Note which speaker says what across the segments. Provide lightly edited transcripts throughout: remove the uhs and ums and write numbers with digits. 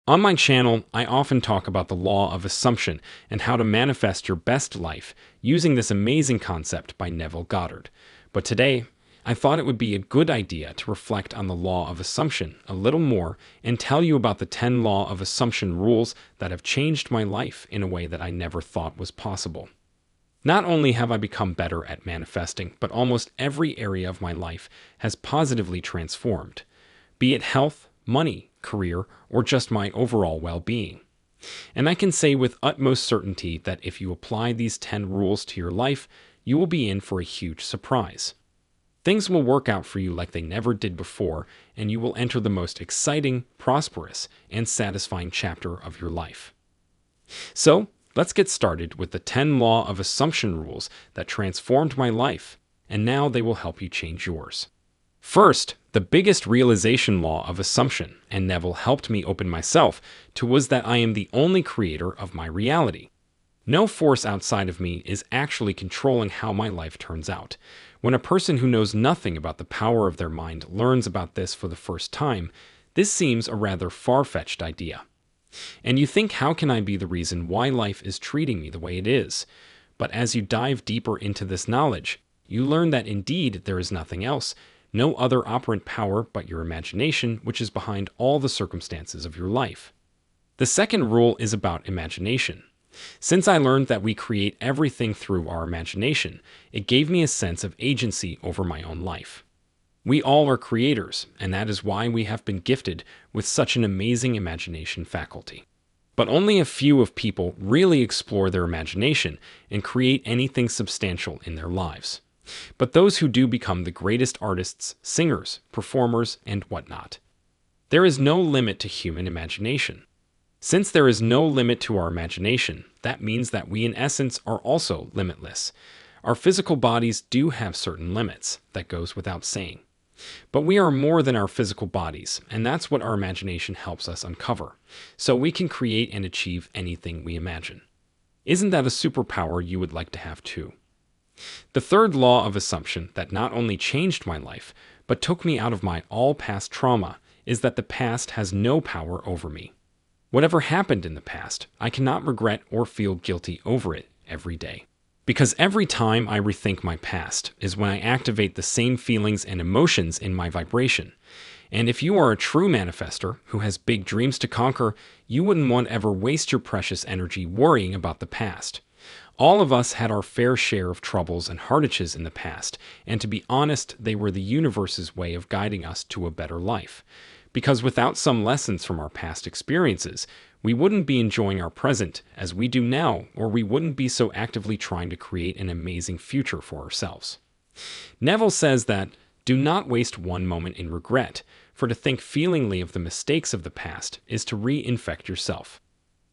Speaker 1: On my channel, I often talk about the law of assumption and how to manifest your best life using this amazing concept by Neville Goddard. But today, I thought it would be a good idea to reflect on the law of assumption a little more and tell you about the 10 law of assumption rules that have changed my life in a way that I never thought was possible. Not only have I become better at manifesting, but almost every area of my life has positively transformed, be it health, money, career, or just my overall well-being. And I can say with utmost certainty that if you apply these 10 rules to your life, you will be in for a huge surprise. Things will work out for you like they never did before, and you will enter the most exciting, prosperous, and satisfying chapter of your life. So, let's get started with the 10 law of assumption rules that transformed my life, and now they will help you change yours. First, the biggest realization law of assumption, and Neville helped me open myself to, was that I am the only creator of my reality. No force outside of me is actually controlling how my life turns out. When a person who knows nothing about the power of their mind learns about this for the first time, this seems a rather far-fetched idea. And you think, how can I be the reason why life is treating me the way it is? But as you dive deeper into this knowledge, you learn that indeed there is nothing else, no other operant power but your imagination, which is behind all the circumstances of your life. The second rule is about imagination. Since I learned that we create everything through our imagination, it gave me a sense of agency over my own life. We all are creators, and that is why we have been gifted with such an amazing imagination faculty. But only a few of people really explore their imagination and create anything substantial in their lives. But those who do become the greatest artists, singers, performers, and whatnot. There is no limit to human imagination. Since there is no limit to our imagination, that means that we in essence are also limitless. Our physical bodies do have certain limits, that goes without saying. But we are more than our physical bodies, and that's what our imagination helps us uncover. So we can create and achieve anything we imagine. Isn't that a superpower you would like to have too? The third law of assumption that not only changed my life, but took me out of my all-past trauma, is that the past has no power over me. Whatever happened in the past, I cannot regret or feel guilty over it every day. Because every time I rethink my past is when I activate the same feelings and emotions in my vibration. And if you are a true manifester who has big dreams to conquer, you wouldn't want to ever waste your precious energy worrying about the past. All of us had our fair share of troubles and hardages in the past, and to be honest, they were the universe's way of guiding us to a better life. Because without some lessons from our past experiences, we wouldn't be enjoying our present as we do now, or we wouldn't be so actively trying to create an amazing future for ourselves. Neville says that, do not waste one moment in regret, for to think feelingly of the mistakes of the past is to reinfect yourself.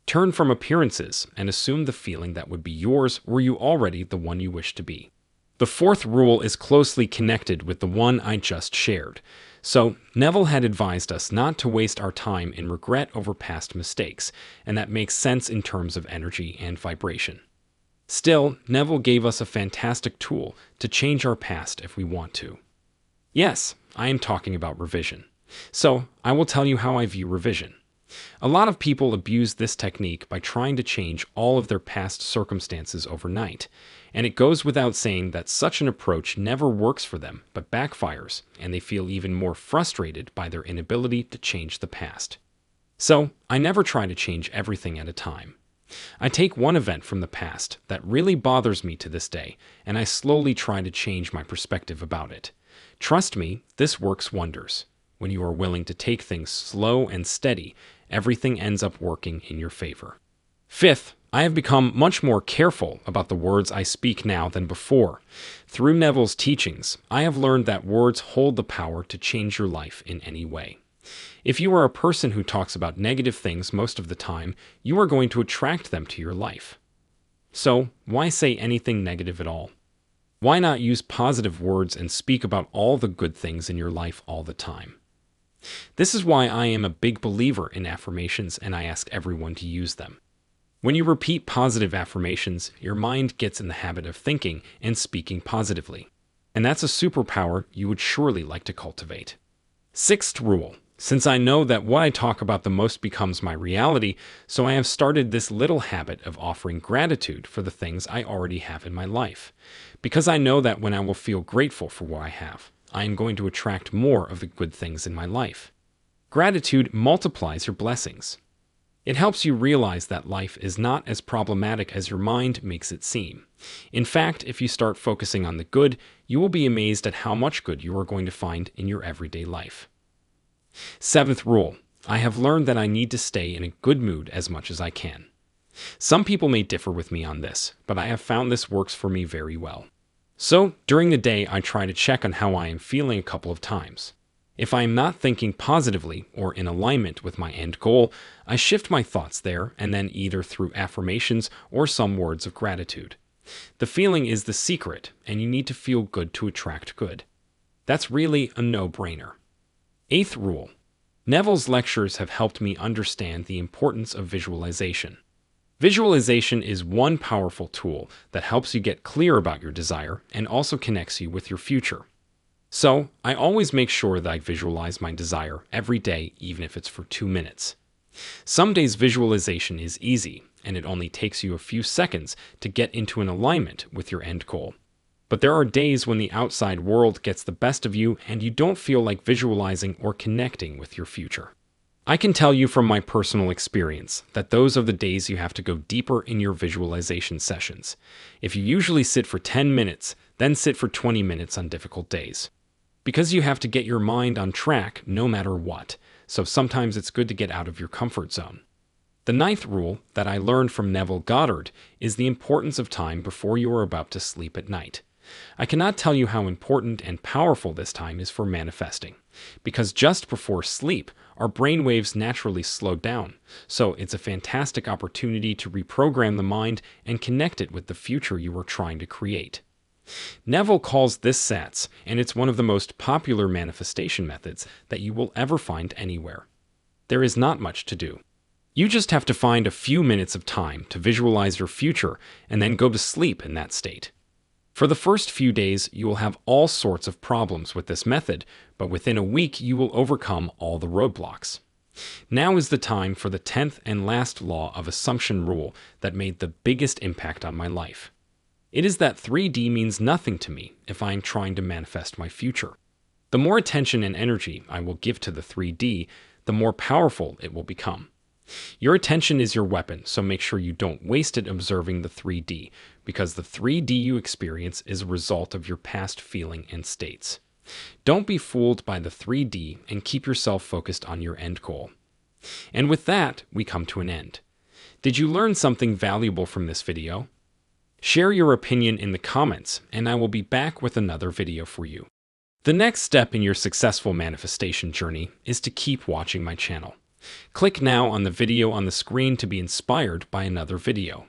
Speaker 1: Turn from appearances and assume the feeling that would be yours were you already the one you wish to be. The fourth rule is closely connected with the one I just shared. So, Neville had advised us not to waste our time in regret over past mistakes, and that makes sense in terms of energy and vibration. Still, Neville gave us a fantastic tool to change our past if we want to. Yes, I am talking about revision. So, I will tell you how I view revision. A lot of people abuse this technique by trying to change all of their past circumstances overnight, and it goes without saying that such an approach never works for them, but backfires, and they feel even more frustrated by their inability to change the past. So, I never try to change everything at a time. I take one event from the past that really bothers me to this day, and I slowly try to change my perspective about it. Trust me, this works wonders. When you are willing to take things slow and steady, everything ends up working in your favor. Fifth, I have become much more careful about the words I speak now than before. Through Neville's teachings, I have learned that words hold the power to change your life in any way. If you are a person who talks about negative things most of the time, you are going to attract them to your life. So, why say anything negative at all? Why not use positive words and speak about all the good things in your life all the time? This is why I am a big believer in affirmations, and I ask everyone to use them. When you repeat positive affirmations, your mind gets in the habit of thinking and speaking positively. And that's a superpower you would surely like to cultivate. Sixth rule, Since I know that what I talk about the most becomes my reality, so I have started this little habit of offering gratitude for the things I already have in my life. Because I know that when I will feel grateful for what I have, I am going to attract more of the good things in my life. Gratitude multiplies your blessings. It helps you realize that life is not as problematic as your mind makes it seem. In fact, if you start focusing on the good, you will be amazed at how much good you are going to find in your everyday life. Seventh rule: I have learned that I need to stay in a good mood as much as I can. Some people may differ with me on this, but I have found this works for me very well. So, during the day, I try to check on how I am feeling a couple of times. If I am not thinking positively or in alignment with my end goal, I shift my thoughts there and then either through affirmations or some words of gratitude. The feeling is the secret, and you need to feel good to attract good. That's really a no-brainer. Eighth rule: Neville's lectures have helped me understand the importance of visualization. Visualization is one powerful tool that helps you get clear about your desire and also connects you with your future. So, I always make sure that I visualize my desire every day, even if it's for 2 minutes. Some days visualization is easy, and it only takes you a few seconds to get into an alignment with your end goal. But there are days when the outside world gets the best of you and you don't feel like visualizing or connecting with your future. I can tell you from my personal experience that those are the days you have to go deeper in your visualization sessions. If you usually sit for 10 minutes, then sit for 20 minutes on difficult days. Because you have to get your mind on track no matter what, so sometimes it's good to get out of your comfort zone. The ninth rule that I learned from Neville Goddard is the importance of time before you are about to sleep at night. I cannot tell you how important and powerful this time is for manifesting, because just before sleep, our brain waves naturally slow down, so it's a fantastic opportunity to reprogram the mind and connect it with the future you are trying to create. Neville calls this SATS, and it's one of the most popular manifestation methods that you will ever find anywhere. There is not much to do. You just have to find a few minutes of time to visualize your future and then go to sleep in that state. For the first few days, you will have all sorts of problems with this method, but within a week you will overcome all the roadblocks. Now is the time for the 10th and last law of assumption rule that made the biggest impact on my life. It is that 3D means nothing to me if I am trying to manifest my future. The more attention and energy I will give to the 3D, the more powerful it will become. Your attention is your weapon, so make sure you don't waste it observing the 3D, because the 3D you experience is a result of your past feeling and states. Don't be fooled by the 3D and keep yourself focused on your end goal. And with that, we come to an end. Did you learn something valuable from this video? Share your opinion in the comments, and I will be back with another video for you. The next step in your successful manifestation journey is to keep watching my channel. Click now on the video on the screen to be inspired by another video.